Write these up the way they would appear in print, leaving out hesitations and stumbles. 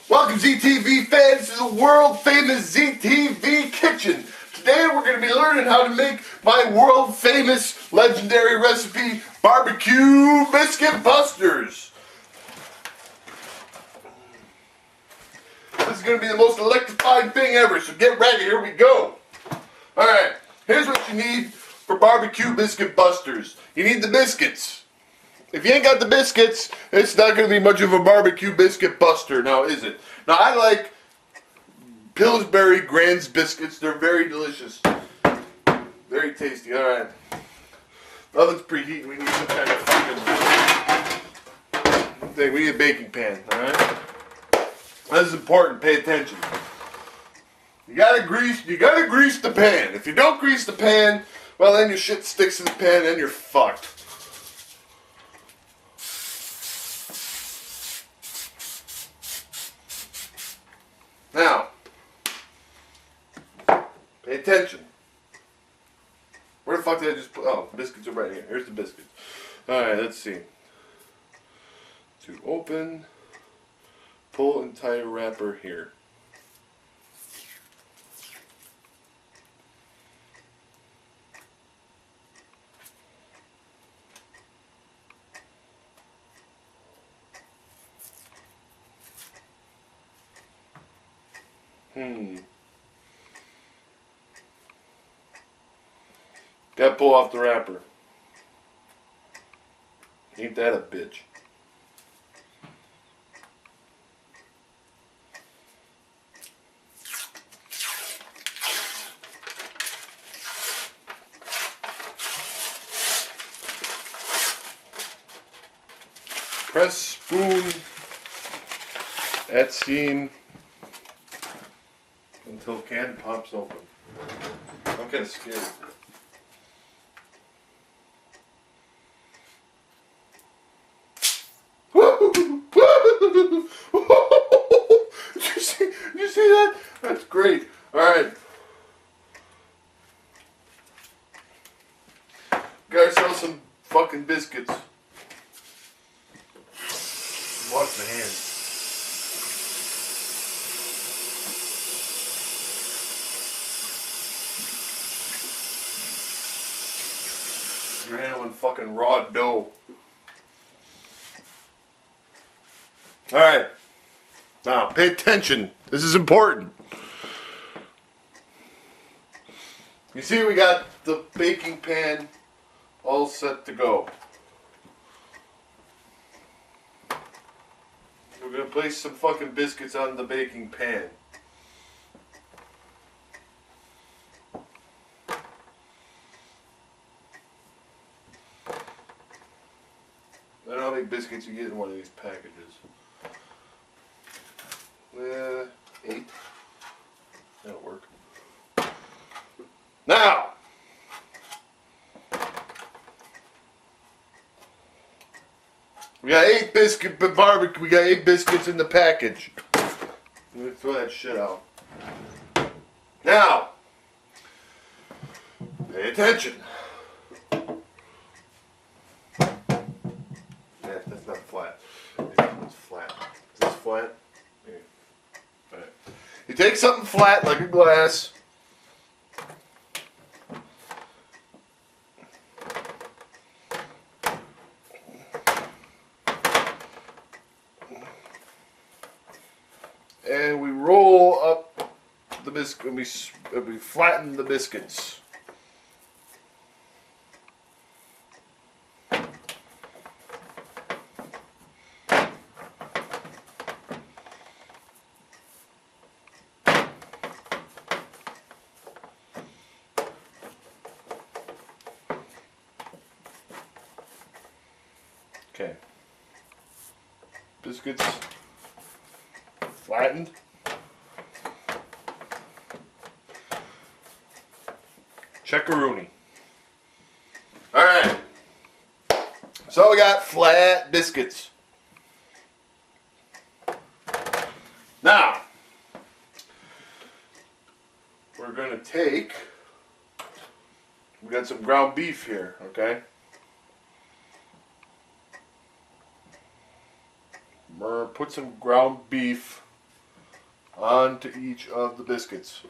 Welcome ZTV fans to the world famous ZTV kitchen. Today we're going to be learning how to make my world famous legendary recipe, BBQ Biscuit Busters. This is going to be the most electrifying thing ever, so get ready, here we go. Alright, here's what you need for BBQ Biscuit Busters. You need the biscuits. If you ain't got the biscuits, it's not going to be much of a barbecue biscuit buster, now is it? Now I like Pillsbury Grand's biscuits. They're very delicious. Very tasty. Alright. Oven's preheating. We need some kind of fucking thing. We need a baking pan. Alright? This is important. Pay attention. You gotta grease the pan. If you don't grease the pan, well then your shit sticks in the pan and you're fucked. Now, pay attention. Where the fuck did I just put? Oh, biscuits are right here. Here's the biscuits. Alright, let's see. To open, pull entire wrapper here. Gotta pull off the wrapper. Ain't that a bitch? Press spoon at seam until can pops open. I'm kind of scared. Did you see that? That's great. Alright. Got ourselves some fucking biscuits. Wash my hands. You're handling fucking raw dough. Alright. Now, pay attention. This is important. You see, we got the baking pan all set to go. We're going to place some fucking biscuits on the baking pan. I don't know how many biscuits you get in one of these packages. 8. That'll work. Now, we got 8 barbecue. We got 8 biscuits in the package. Let me throw that shit out. Now, pay attention. Yeah, that's not flat. It's flat. Is this flat? Yeah. All right. You take something flat like a glass. And we roll up the biscuit. We flatten the biscuits. Okay. Biscuits flattened. Checkaroony. Alright. So we got flat biscuits. Now, we're going to take, we got some ground beef here, okay? Put some ground beef onto each of the biscuits.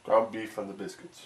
Ground beef on the biscuits.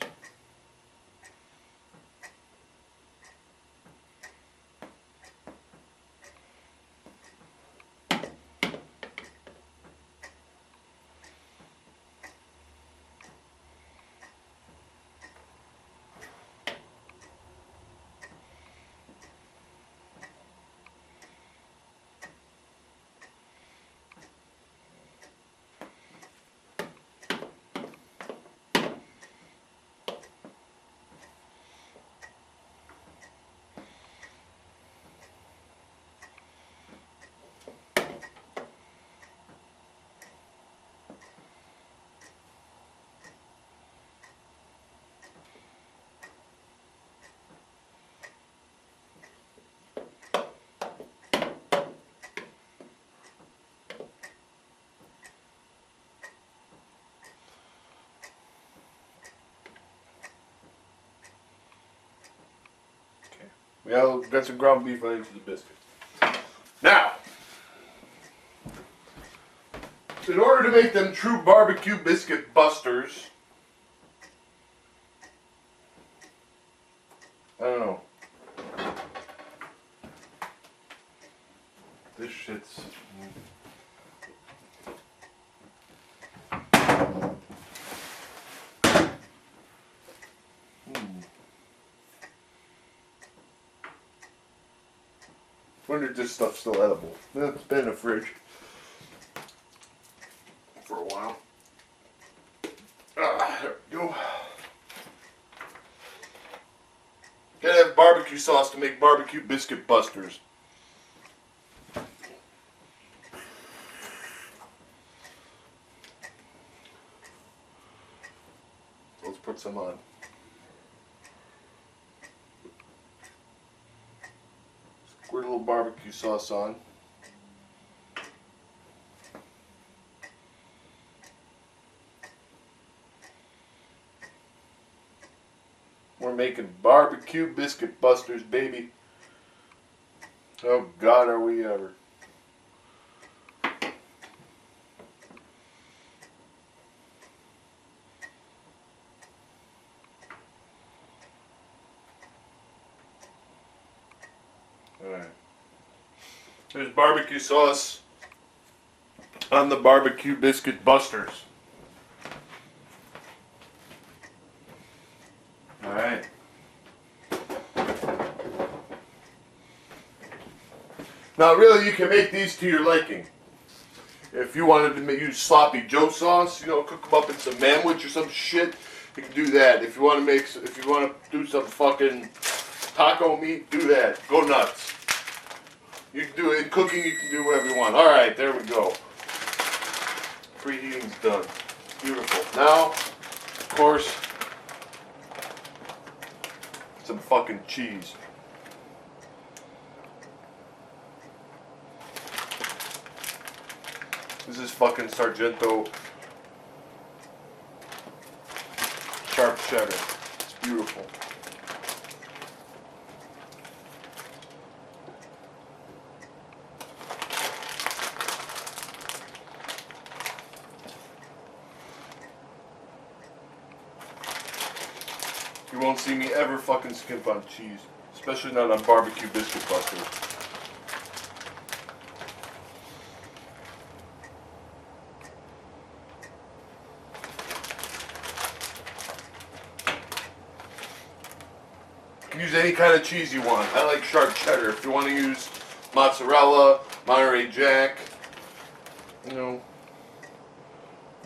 We got some ground beef on each of the biscuits. Now, in order to make them true barbecue biscuit busters, I don't know. This shit's... Wonder if this stuff's still edible. It's been in the fridge for a while. There we go. Gotta have barbecue sauce to make barbecue biscuit busters. Let's put some on. Squirt a little barbecue sauce on. We're making barbecue biscuit busters, baby. Oh God, are we ever. Alright. There's barbecue sauce on the barbecue biscuit busters. Alright. Now really you can make these to your liking. If you wanted to use sloppy Joe sauce, you know, cook them up in some manwich or some shit, you can do that. If you want to do some fucking taco meat, do that. Go nuts. You can do it in cooking, you can do whatever you want. Alright, there we go. Preheating's done. Beautiful. Now, of course, some fucking cheese. This is fucking Sargento sharp cheddar. It's beautiful. You won't see me ever fucking skimp on cheese, especially not on barbecue biscuit busters. You can use any kind of cheese you want. I like sharp cheddar. If you want to use mozzarella, Monterey Jack, you know,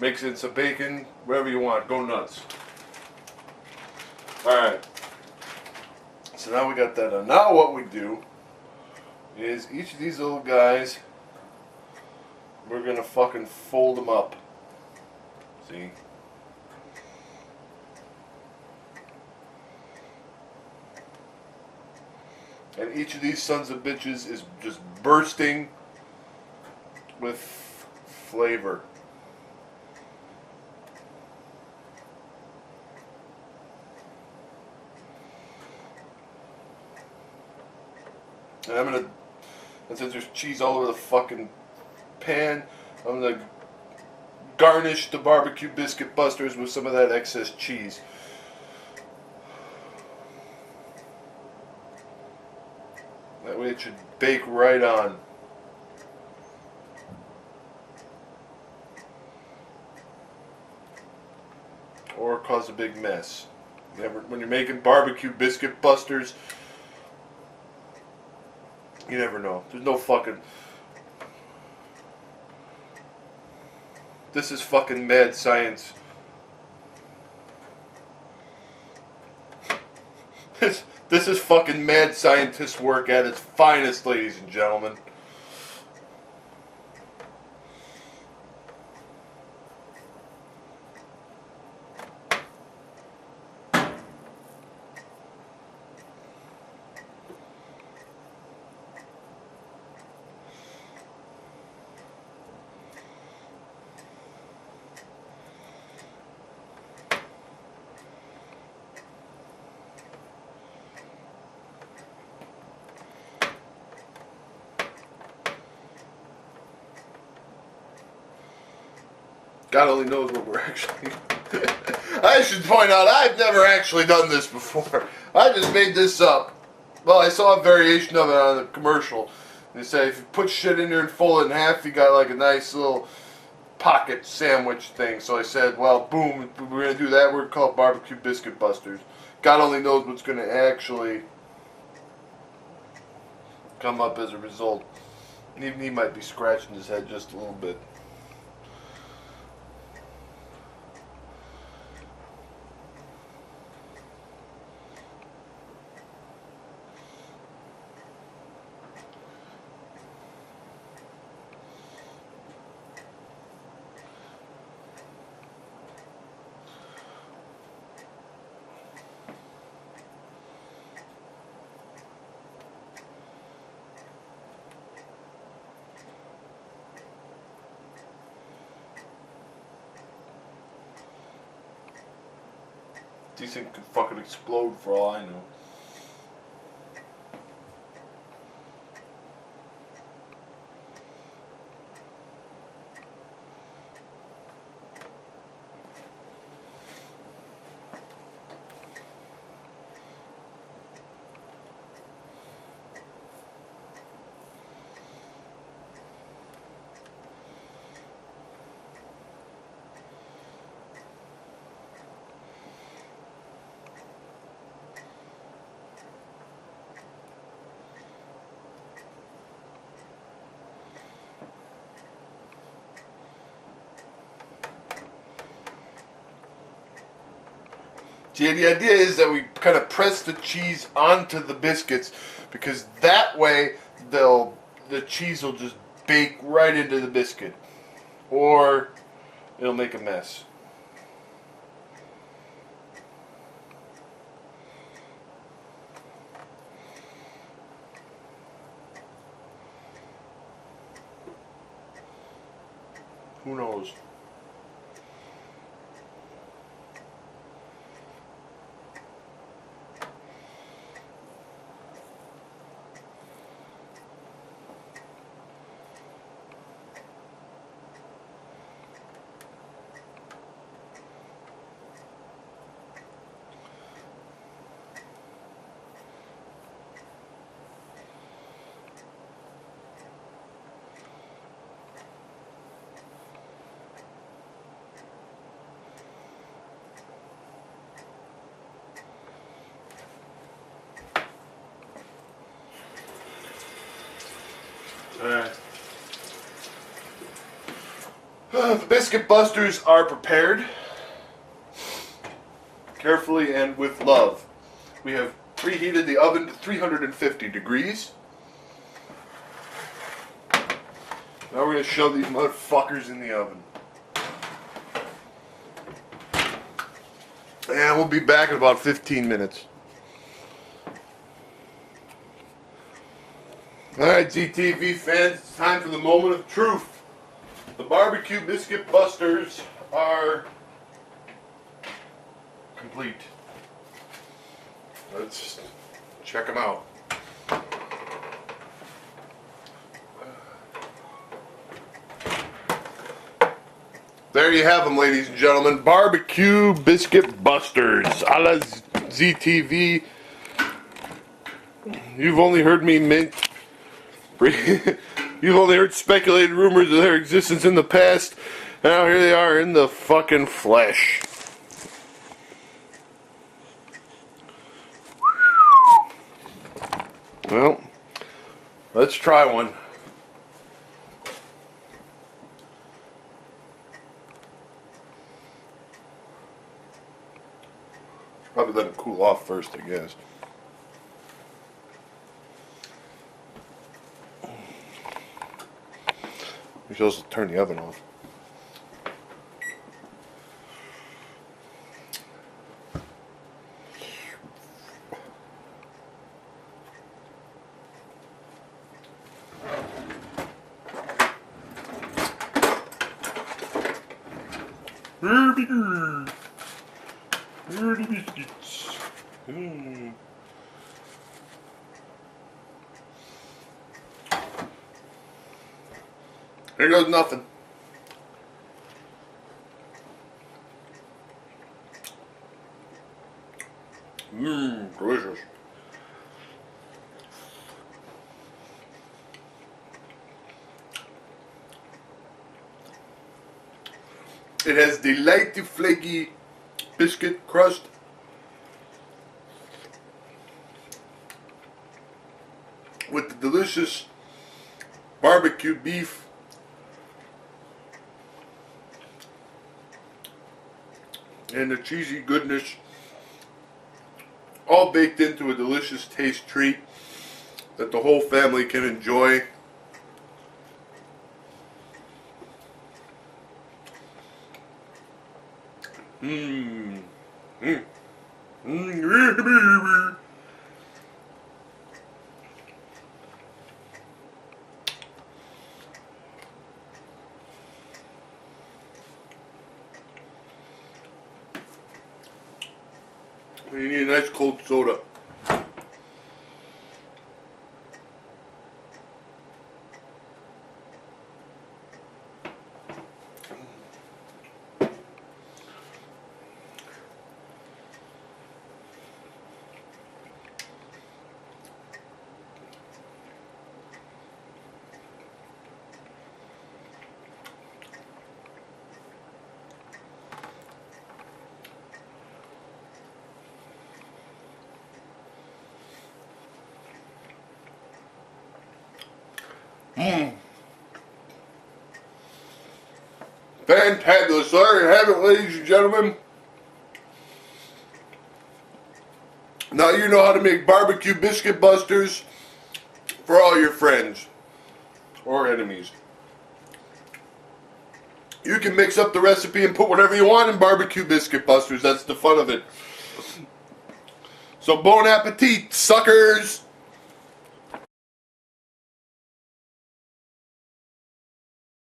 mix in some bacon, whatever you want. Go nuts. Alright, so now we got that on. Now what we do is each of these little guys, we're gonna fucking fold them up. See? And each of these sons of bitches is just bursting with flavor. And I'm gonna, and since there's cheese all over the fucking pan, I'm gonna garnish the barbecue biscuit busters with some of that excess cheese. That way it should bake right on. Or cause a big mess. When you're making barbecue biscuit busters, you never know. There's no fucking... This is fucking mad science. This is fucking mad scientist work at its finest, ladies and gentlemen. God only knows what we're actually... I should point out, I've never actually done this before. I just made this up. Well, I saw a variation of it on a commercial. They say if you put shit in there and fold it in half, you got like a nice little pocket sandwich thing. So I said, well, boom, if we're going to do that, we're going to call it Barbecue Biscuit Busters. God only knows what's going to actually come up as a result. And even he might be scratching his head just a little bit. These things could fucking explode for all I know. See, the idea is that we kind of press the cheese onto the biscuits because that way the cheese will just bake right into the biscuit, or it'll make a mess. Who knows? Alright. The biscuit busters are prepared carefully and with love. We have preheated the oven to 350 degrees. Now we're going to shove these motherfuckers in the oven. And we'll be back in about 15 minutes. Alright, ZTV fans, it's time for the moment of truth. The BBQ Biscuit Busters are complete. Let's check them out. There you have them, ladies and gentlemen. BBQ Biscuit Busters a la ZTV. You've only heard me You've only heard speculated rumors of their existence in the past. And now here they are in the fucking flesh. Well, let's try one. Probably let it cool off first, I guess. You're supposed to turn the oven off. Dirty biscuits. Here goes nothing. Delicious. It has delightful flaky biscuit crust. With the delicious barbecue beef. And the cheesy goodness, all baked into a delicious taste treat that the whole family can enjoy. You need a nice cold soda. Fantabulous. There you have it, ladies and gentlemen. Now you know how to make barbecue biscuit busters for all your friends or enemies. You can mix up the recipe and put whatever you want in barbecue biscuit busters. That's the fun of it. So bon appetit, suckers!